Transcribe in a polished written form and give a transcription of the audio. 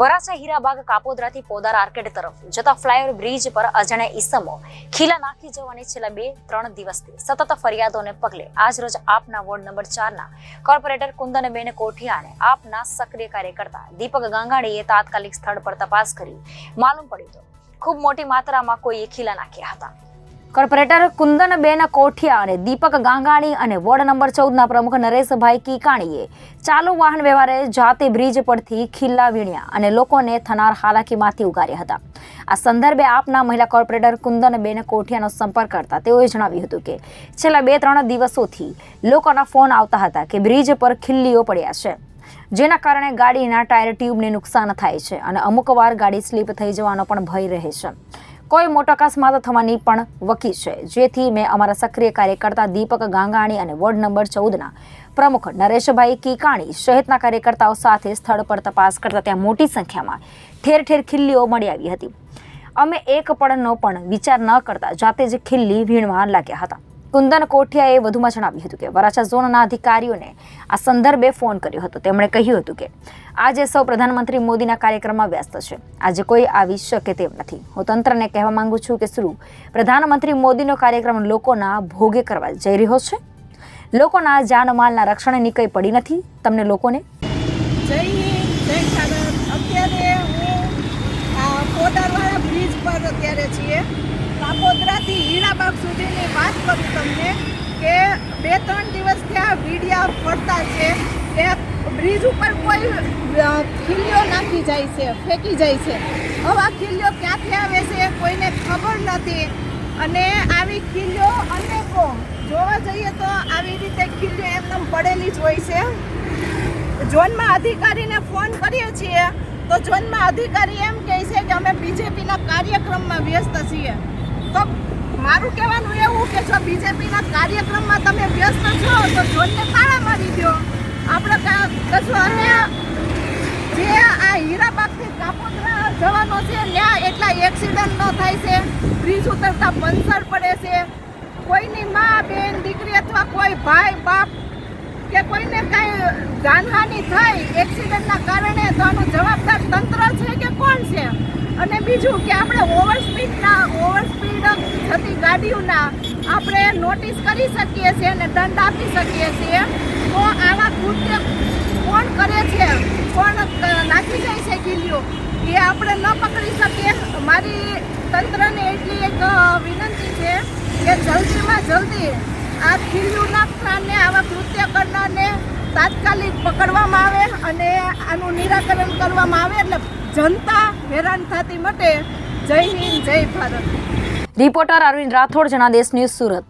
Varachha Hirabag કાપોદ્રાથી Podar arcade તરફ જતા flyover bridge પર અજાણ્યા ઈસમો ખીલા નાખી જવાની છેલ્લા 2-3 દિવસથી સતત ફરિયાદોને પગલે આજ રોજ આપના વોર્ડ નંબર 4 ના કોર્પોરેટર કુંદનબેન કોઠિયાને આપના સક્રિય કાર્યકર્તા દીપક ગાંગાણીએ તાત્કાલિક સ્થળ પર તપાસ કરી માલુમ પડ્યું તો ખૂબ મોટી માત્રામાં કોઈએ ખીલા નાખ્યા હતા। કોર્પોરેટર કુંદનબેન કોઠિયા અને દીપક ગાંગાણી અને વોર્ડ નંબર 14 ના પ્રમુખ નરેશભાઈ કીકાણીએ ચાલુ વાહન વ્યવહારે જાતે બ્રિજ પરથી ખીલ્લા વીણ્યા અને લોકોને થનાર હાલાકીમાંથી ઉગાર્યા હતા। આ સંદર્ભે આપના મહિલા કોર્પોરેટર કુંદનબેન કોઠિયાનો સંપર્ક કરતા તેઓએ જણાવ્યું હતું કે છેલ્લા 2-3 દિવસોથી લોકોના ફોન આવતા હતા કે બ્રિજ પર ખીલ્લીઓ પડ્યા છે, જેના કારણે ગાડીના ટાયર ટ્યુબને નુકસાન થાય છે અને અમુક વાર ગાડી સ્લીપ થઈ જવાનો પણ ભય રહે છે। કોઈ મોટો અકસ્માત થવાની પણ વકી છે, જેથી મેં અમારા સક્રિય કાર્યકર્તા દીપક ગાંગાણી અને વોર્ડ નંબર 14 ના પ્રમુખ નરેશભાઈ કીકાણી સહિતના કાર્યકર્તાઓ સાથે સ્થળ પર તપાસ કરતા ત્યાં મોટી સંખ્યામાં ઠેર ઠેર ખીલ્લીઓ મળી આવી હતી। અમે એક પળનો પણ વિચાર ન કરતા જાતે જ ખીલ્લી વીણવા લાગ્યા હતા। કુંદન કોઠિયાએ વધુમાં જણાવ્યું હતું કે વરાછા ઝોનના અધિકારીઓને આ સંદર્ભે ફોન કર્યો હતો। તેમણે કહ્યું હતું કે આજે સૌ પ્રધાનમંત્રી મોદીના કાર્યક્રમમાં વ્યસ્ત છે, આજે કોઈ આવી શકે તેમ નથી। હું તંત્રને કહેવા માંગુ છું કે શું પ્રધાનમંત્રી મોદીનો કાર્યક્રમ લોકોના ભોગે કરવા જઈ રહ્યો છે? લોકોના જાનમાલના રક્ષણની કંઈ પડી નથી તમને લોકોને? જય હિન્દ, જય ભારત। અત્યારે હું પોદારવાળા બ્રિજ પર અત્યારે છીએ। કાપોદ્રાથી હીરાબાગ સુધીની વાત કરું તમને કે 2-3 દિવસથી આ વિડિયા ફરતા છે કે બ્રિજ ઉપર કોઈ ખીલ્લીઓ નાખી જાય છે, ફેંકી જાય છે। હવે આ ખીલ્લીઓ ક્યાંથી આવે છે કોઈને ખબર નથી અને આવી ખીલ્લીઓ અનેકો જોવા જઈએ તો આવી રીતે ખીલ્લીઓ એમને પડેલી જ હોય છે। ઝોનમાં અધિકારીને ફોન કરીએ છીએ તો ઝોનમાં અધિકારી એમ કહે છે કે અમે બીજેપીના કાર્યક્રમમાં વ્યસ્ત છીએ। તો મારું કહેવાનું એવું કે જો બીજેપીના કાર્યક્રમમાં તમે વ્યસ્ત છો તો ઝોનને તાળા મારી દો। આપણે કશું અને જે આ હીરાબાગથી કાપોદ્રા જવાનો છે ત્યાં એટલા એક્સિડન્ટ ન થાય છે, બ્રિજ ઉતરતા પંચર પડે છે, કોઈની મા બેન દીકરી અથવા કોઈ ભાઈ બાપ કે કોઈને કાંઈ જાનહાનિ થાય એક્સિડન્ટના કારણે તો આનો જવાબદાર તંત્ર છે કે કોણ છે? અને બીજું કે આપણે ઓવરસ્પીડ થતી ગાડીઓના આપણે નોટિસ કરી શકીએ છીએ અને દંડ આપી શકીએ છીએ। તો આવા કૃત્ય કોણ કરે છે, કોણ નાખી જાય છે ખીલ્લીઓ એ આપણે ન પકડી શકીએ। મારી તંત્રને એટલી એક વિનંતી છે કે જલ્દીમાં જલ્દી આ ખીલ્લીઓ નાખનારને, આવા કૃત્ય કરનારને તાત્કાલિક પકડવામાં આવે અને આનું નિરાકરણ કરવામાં આવે એટલે જનતા હેરાન થતી મટે। જય હિન્દ, જય ભારત। Reporter Arvind Rathod, Janadesh news, Surat.